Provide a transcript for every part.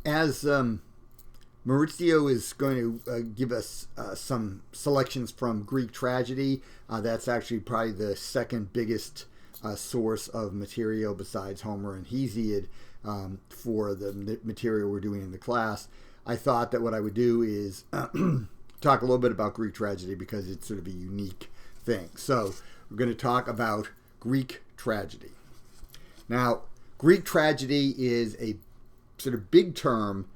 as Maurizio is going to give us some selections from Greek tragedy, that's actually probably the second biggest source of material besides Homer and Hesiod for the material we're doing in the class. I thought that what I would do is talk a little bit about Greek tragedy because it's sort of a unique thing. So we're going to talk about Greek tragedy. Now, Greek tragedy is a sort of big term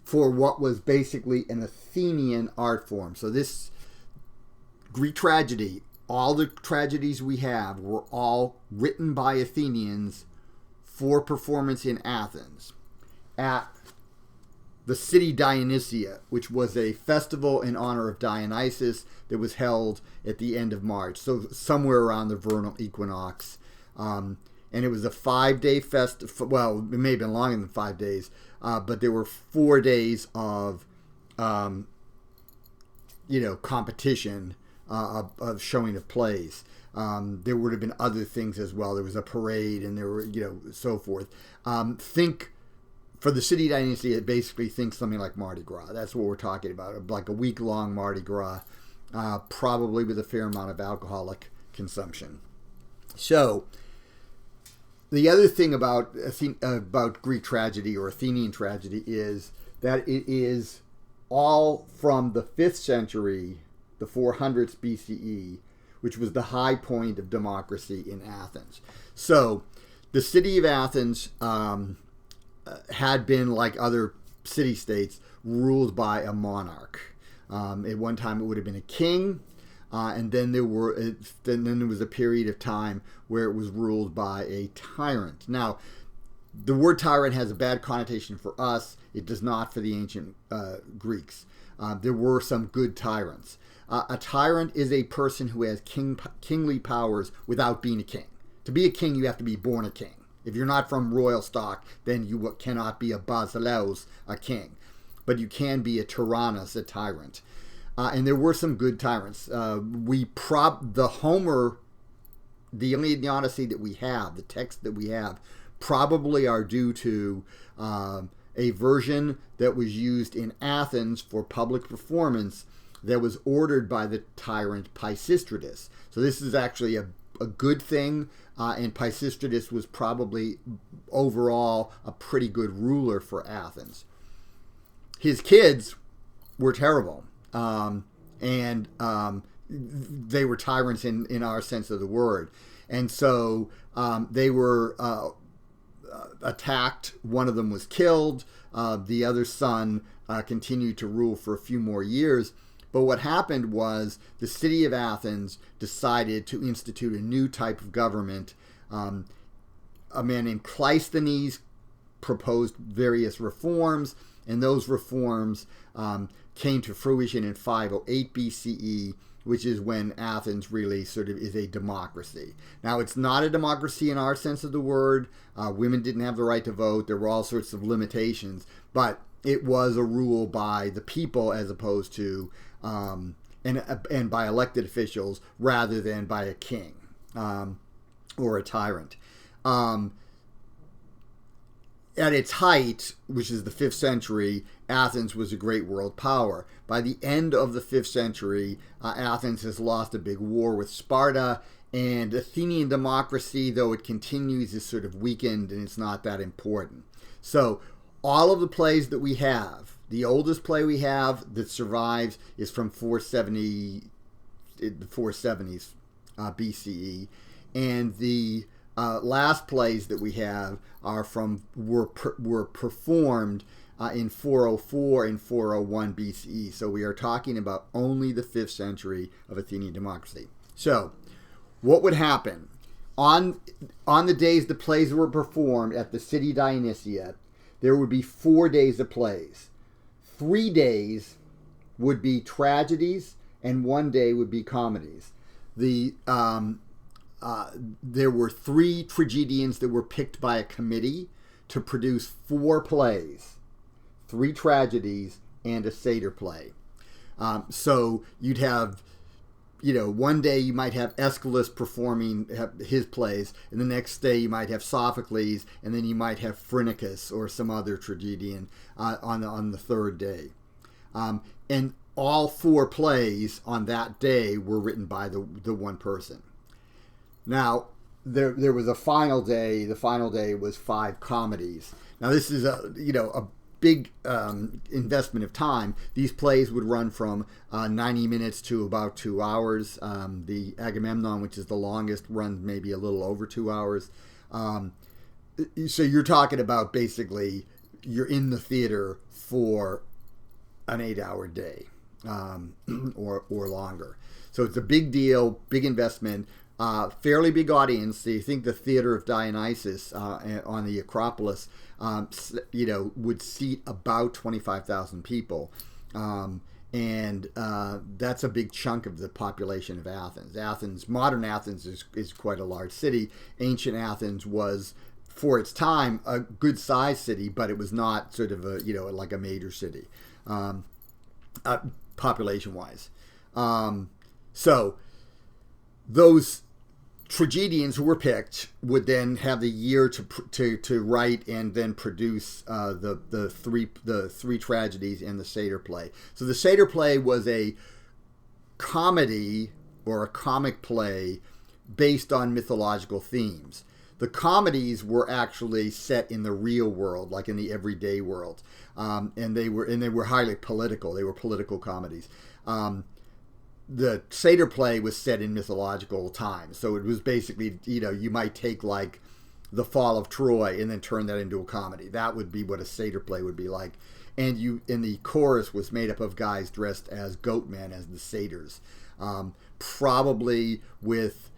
for what was basically an Athenian art form. So this Greek tragedy, all the tragedies we have were all written by Athenians for performance in Athens at the city Dionysia, which was a festival in honor of Dionysus that was held at the end of March, so somewhere around the vernal equinox. And it was a 5-day festival. Well, it may have been longer than 5 days, but there were 4 days of, competition of showing of plays. There would have been other things as well. There was a parade, and there were, so forth. For the city Dionysia, it basically thinks something like Mardi Gras. That's what we're talking about, like a week-long Mardi Gras, probably with a fair amount of alcoholic consumption. So, the other thing about Greek tragedy or Athenian tragedy is that it is all from the 5th century, the 400s BCE, which was the high point of democracy in Athens. So, the city of Athens had been, like other city-states, ruled by a monarch. At one time, it would have been a king, and then there was a period of time where it was ruled by a tyrant. Now, the word tyrant has a bad connotation for us. It does not for the ancient Greeks. There were some good tyrants. A tyrant is a person who has kingly powers without being a king. To be a king, you have to be born a king. If you're not from royal stock, then you cannot be a basileus, a king. But you can be a tyrannus, a tyrant. And there were some good tyrants. The Iliad and Odyssey that we have, the text that we have, probably are due to a version that was used in Athens for public performance that was ordered by the tyrant Pisistratus. So this is actually a good thing, and Pisistratus was probably overall a pretty good ruler for Athens. His kids were terrible, and they were tyrants in our sense of the word. And so they were attacked. One of them was killed. The other son continued to rule for a few more years. But what happened was the city of Athens decided to institute a new type of government. A man named Cleisthenes proposed various reforms, and those reforms came to fruition in 508 BCE, which is when Athens really sort of is a democracy. Now, it's not a democracy in our sense of the word. Women didn't have the right to vote. There were all sorts of limitations, but it was a rule by the people as opposed to and by elected officials rather than by a king or a tyrant. At its height, which is the 5th century, Athens was a great world power. By the end of the 5th century, Athens has lost a big war with Sparta, and Athenian democracy, though it continues, is sort of weakened, and it's not that important. So all of the plays that we have, the oldest play we have that survives is from 470, the 470s BCE, and the last plays that we have are were performed in 404 and 401 BCE. So we are talking about only the 5th century of Athenian democracy. So what would happen on the days the plays were performed at the city Dionysia? There would be 4 days of plays. 3 days would be tragedies, and 1 day would be comedies. There were 3 tragedians that were picked by a committee to produce 4 plays, 3 tragedies, and a satyr play. So you'd have one day you might have Aeschylus performing his plays, and the next day you might have Sophocles, and then you might have Phrynichus or some other tragedian on the third day. And all 4 plays on that day were written by the one person. Now, there was a final day. The final day was 5 comedies. Now, this is a big investment of time. These plays would run from 90 minutes to about 2 hours. The Agamemnon, which is the longest, runs maybe a little over 2 hours. So you're talking about basically you're in the theater for an 8-hour day or longer. So it's a big deal, big investment. Fairly big audience. So you think the Theater of Dionysus on the Acropolis, would seat about 25,000 people, and that's a big chunk of the population of Athens. Modern Athens is quite a large city. Ancient Athens was, for its time, a good-sized city, but it was not sort of like a major city, population-wise. So those tragedians who were picked would then have the year to write and then produce the three tragedies and the satyr play. So the satyr play was a comedy or a comic play based on mythological themes. The comedies were actually set in the real world, like in the everyday world, and they were highly political. They were political comedies. The satyr play was set in mythological times. So it was basically, you might take like the fall of Troy and then turn that into a comedy. That would be what a satyr play would be like. And the chorus was made up of guys dressed as goatmen, as the satyrs, probably with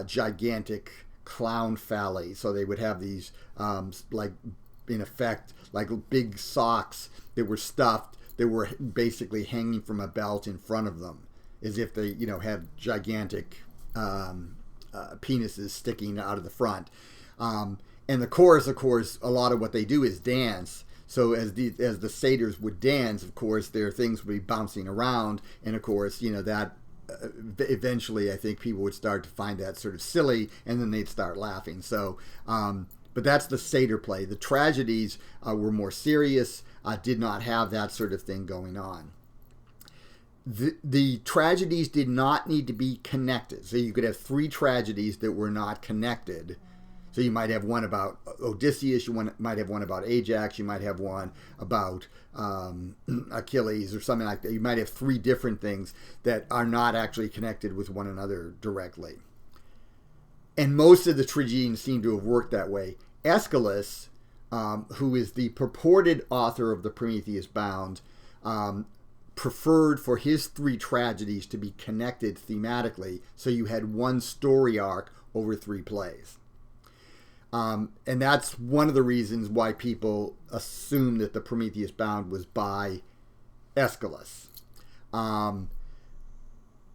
gigantic clown phalli. So they would have these, like, in effect, like big socks that were stuffed, that were basically hanging from a belt in front of them, as if they, had gigantic penises sticking out of the front. And the chorus, of course, a lot of what they do is dance. So as the satyrs would dance, of course, their things would be bouncing around. And, of course, that eventually I think people would start to find that sort of silly, and then they'd start laughing. So, but that's the satyr play. The tragedies were more serious, did not have that sort of thing going on. The tragedies did not need to be connected. So you could have 3 tragedies that were not connected. So you might have one about Odysseus, you might have one about Ajax, you might have one about Achilles or something like that. You might have 3 different things that are not actually connected with one another directly. And most of the tragedians seem to have worked that way. Aeschylus, who is the purported author of the Prometheus Bound, preferred for his 3 tragedies to be connected thematically, so you had one story arc over 3 plays. And that's one of the reasons why people assume that the Prometheus Bound was by Aeschylus.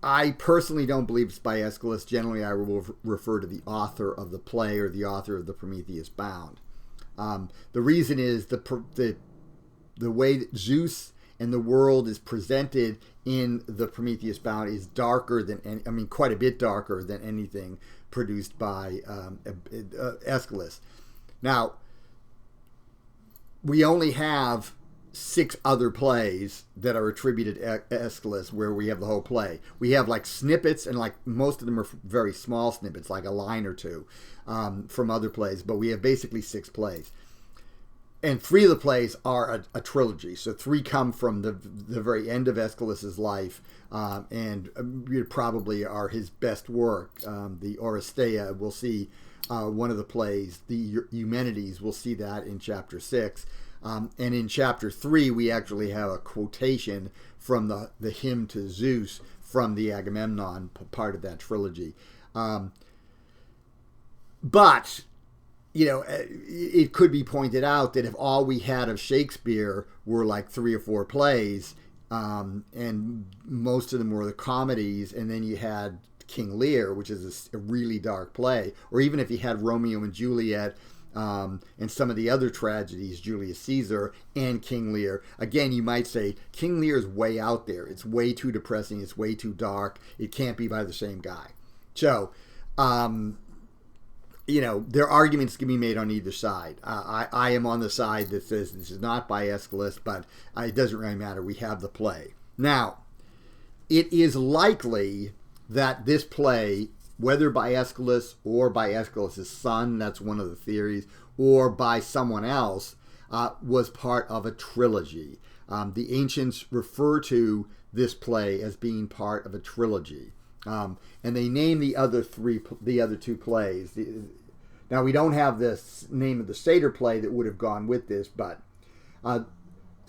I personally don't believe it's by Aeschylus. Generally, I will refer to the author of the play or the author of the Prometheus Bound. The reason is the way that Zeus and the world is presented in the Prometheus Bound is darker than, quite a bit darker than anything produced by Aeschylus. Now, we only have 6 other plays that are attributed to Aeschylus where we have the whole play. We have like snippets, and like most of them are very small snippets, like a line or 2 from other plays, but we have basically 6 plays. And 3 of the plays are a trilogy. So 3 come from the very end of Aeschylus's life, and probably are his best work. The Oresteia, we'll see one of the plays. The Eumenides, we'll see that in chapter 6. And in chapter 3, we actually have a quotation from the hymn to Zeus from the Agamemnon, part of that trilogy. But it could be pointed out that if all we had of Shakespeare were like 3 or 4 plays, and most of them were the comedies, and then you had King Lear, which is a really dark play, or even if you had Romeo and Juliet, and some of the other tragedies, Julius Caesar and King Lear. Again, you might say King Lear is way out there. It's way too depressing. It's way too dark. It can't be by the same guy. So, there are arguments can be made on either side. I am on the side that says this is not by Aeschylus, but it doesn't really matter. We have the play. Now, it is likely that this play, whether by Aeschylus or by Aeschylus' son, that's one of the theories, or by someone else, was part of a trilogy. The ancients refer to this play as being part of a trilogy. And they name the other two plays. Now, we don't have the name of the satyr play that would have gone with this, but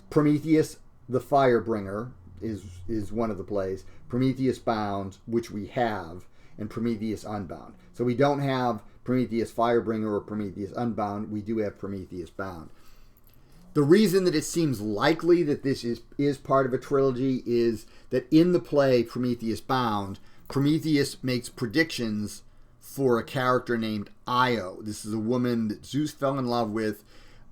Prometheus the Firebringer is one of the plays. Prometheus Bound, which we have, and Prometheus Unbound. So we don't have Prometheus Firebringer or Prometheus Unbound. We do have Prometheus Bound. The reason that it seems likely that this is part of a trilogy is that in the play Prometheus Bound, Prometheus makes predictions for a character named Io. This is a woman that Zeus fell in love with.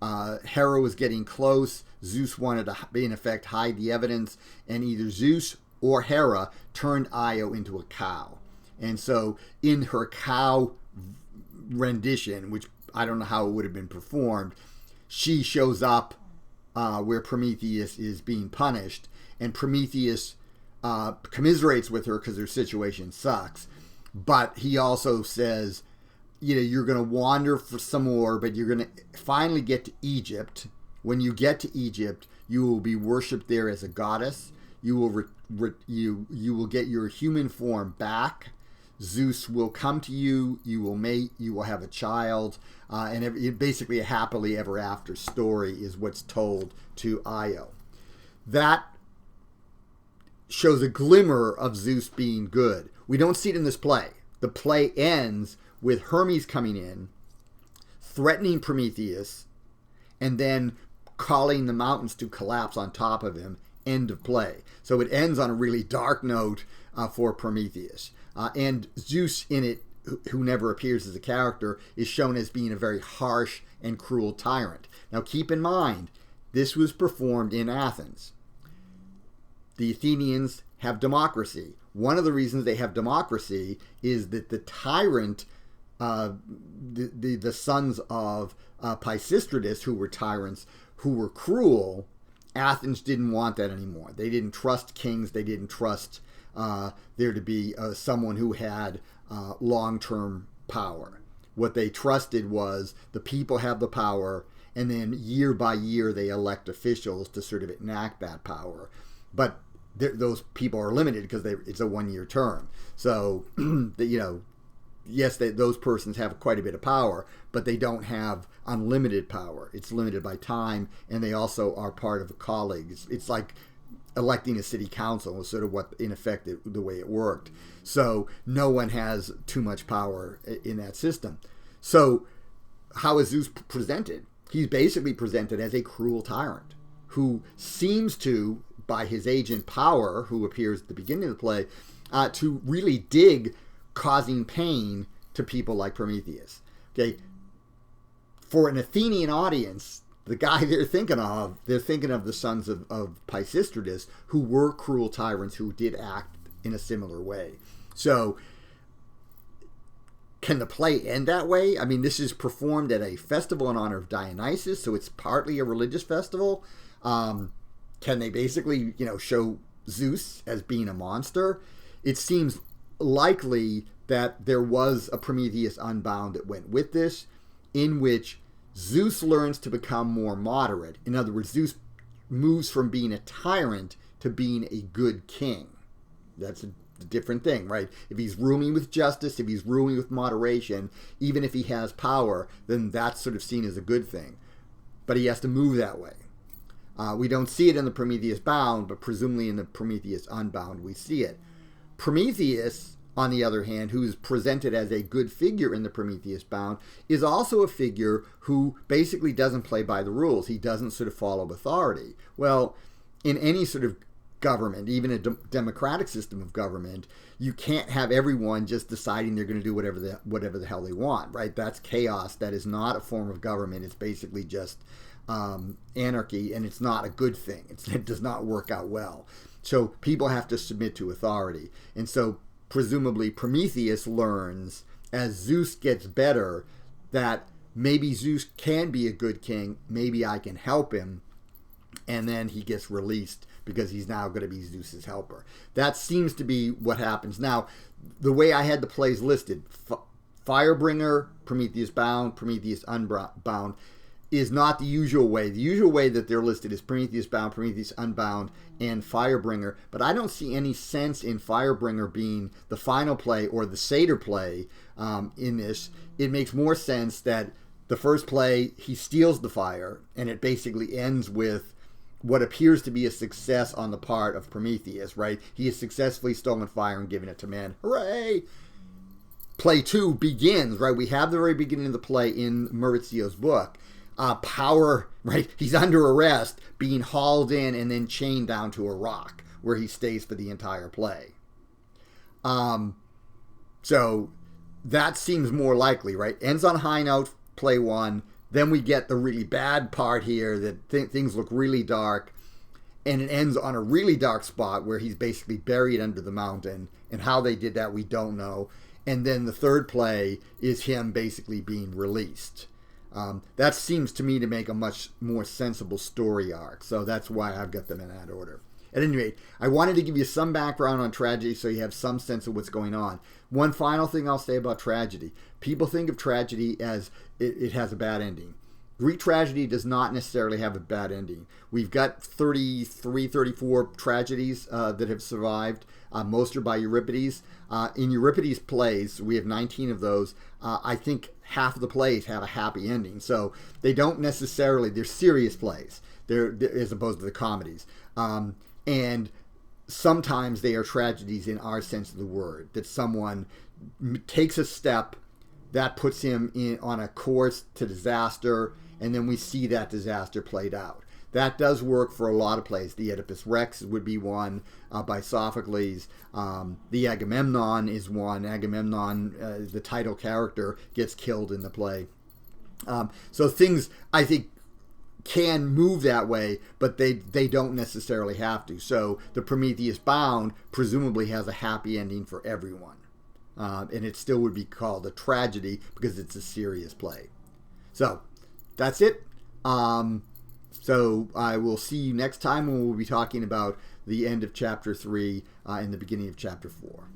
Hera was getting close. Zeus wanted to, in effect, hide the evidence, and either Zeus or Hera turned Io into a cow. And so in her cow rendition, which I don't know how it would have been performed, she shows up where Prometheus is being punished, and Prometheus commiserates with her because her situation sucks. But he also says, you're going to wander for some more, but you're going to finally get to Egypt. When you get to Egypt, you will be worshipped there as a goddess. You will you will get your human form back. Zeus will come to you. You will mate. You will have a child, and basically a happily ever after story is what's told to Io. That shows a glimmer of Zeus being good. We don't see it in this play. The play ends with Hermes coming in, threatening Prometheus, and then calling the mountains to collapse on top of him. End of play. So it ends on a really dark note for Prometheus. And Zeus in it, who never appears as a character, is shown as being a very harsh and cruel tyrant. Now keep in mind, this was performed in Athens. The Athenians have democracy. One of the reasons they have democracy is that the tyrant, the sons of Pisistratus, who were tyrants, who were cruel, Athens didn't want that anymore. They didn't trust kings. They didn't trust there to be someone who had long-term power. What they trusted was the people have the power, and then year by year they elect officials to sort of enact that power. But those people are limited because it's a one-year term. So, yes, those persons have quite a bit of power, but they don't have unlimited power. It's limited by time, and they also are part of a colleague. It's like electing a city council was sort of what, in effect, the way it worked. So no one has too much power in that system. So how is Zeus presented? He's basically presented as a cruel tyrant who seems to, by his agent Power, who appears at the beginning of the play, to really dig causing pain to people like Prometheus. Okay, for an Athenian audience, the guy they're thinking of the sons of Pisistratus, who were cruel tyrants who did act in a similar way. So, can the play end that way? I mean, this is performed at a festival in honor of Dionysus, so it's partly a religious festival. Can they basically, show Zeus as being a monster? It seems likely that there was a Prometheus Unbound that went with this, in which Zeus learns to become more moderate. In other words, Zeus moves from being a tyrant to being a good king. That's a different thing, right? If he's ruling with justice, if he's ruling with moderation, even if he has power, then that's sort of seen as a good thing. But he has to move that way. We don't see it in the Prometheus Bound, but presumably in the Prometheus Unbound we see it. Prometheus, on the other hand, who is presented as a good figure in the Prometheus Bound, is also a figure who basically doesn't play by the rules. He doesn't sort of follow authority. Well, in any sort of government, even a democratic system of government, you can't have everyone just deciding they're going to do whatever the hell they want, right? That's chaos. That is not a form of government. It's basically just anarchy, and it's not a good thing. It does not work out well. So people have to submit to authority. And so presumably Prometheus learns as Zeus gets better that maybe Zeus can be a good king. Maybe I can help him. And then he gets released because he's now going to be Zeus's helper. That seems to be what happens. Now, the way I had the plays listed, Firebringer, Prometheus Bound, Prometheus Unbound, is not the usual way. The usual way that they're listed is Prometheus Bound, Prometheus Unbound, and Firebringer. But I don't see any sense in Firebringer being the final play or the satyr play in this. It makes more sense that the first play, he steals the fire, and it basically ends with what appears to be a success on the part of Prometheus, right? He has successfully stolen fire and given it to man. Hooray! Play 2 begins, right? We have the very beginning of the play in Maurizio's book. Power, right? He's under arrest, being hauled in and then chained down to a rock where he stays for the entire play. So that seems more likely, right? Ends on a high note, play 1. Then we get the really bad part here that things look really dark, and it ends on a really dark spot where he's basically buried under the mountain, and how they did that we don't know. And then the third play is him basically being released. That seems to me to make a much more sensible story arc, so that's why I've got them in that order. At any rate, I wanted to give you some background on tragedy so you have some sense of what's going on. One final thing I'll say about tragedy. People think of tragedy as it has a bad ending. Greek tragedy does not necessarily have a bad ending. We've got 33, 34 tragedies that have survived. Most are by Euripides. In Euripides' plays, we have 19 of those. I think half of the plays have a happy ending. So they don't necessarily, they're serious plays as opposed to the comedies. And sometimes they are tragedies in our sense of the word, that someone takes a step that puts him on a course to disaster, and then we see that disaster played out. That does work for a lot of plays. The Oedipus Rex would be one by Sophocles. The Agamemnon is one. Agamemnon, the title character, gets killed in the play. So things, I think, can move that way, but they don't necessarily have to. So the Prometheus Bound presumably has a happy ending for everyone. And it still would be called a tragedy because it's a serious play. So that's it. So I will see you next time when we'll be talking about the end of Chapter 3 and the beginning of Chapter 4.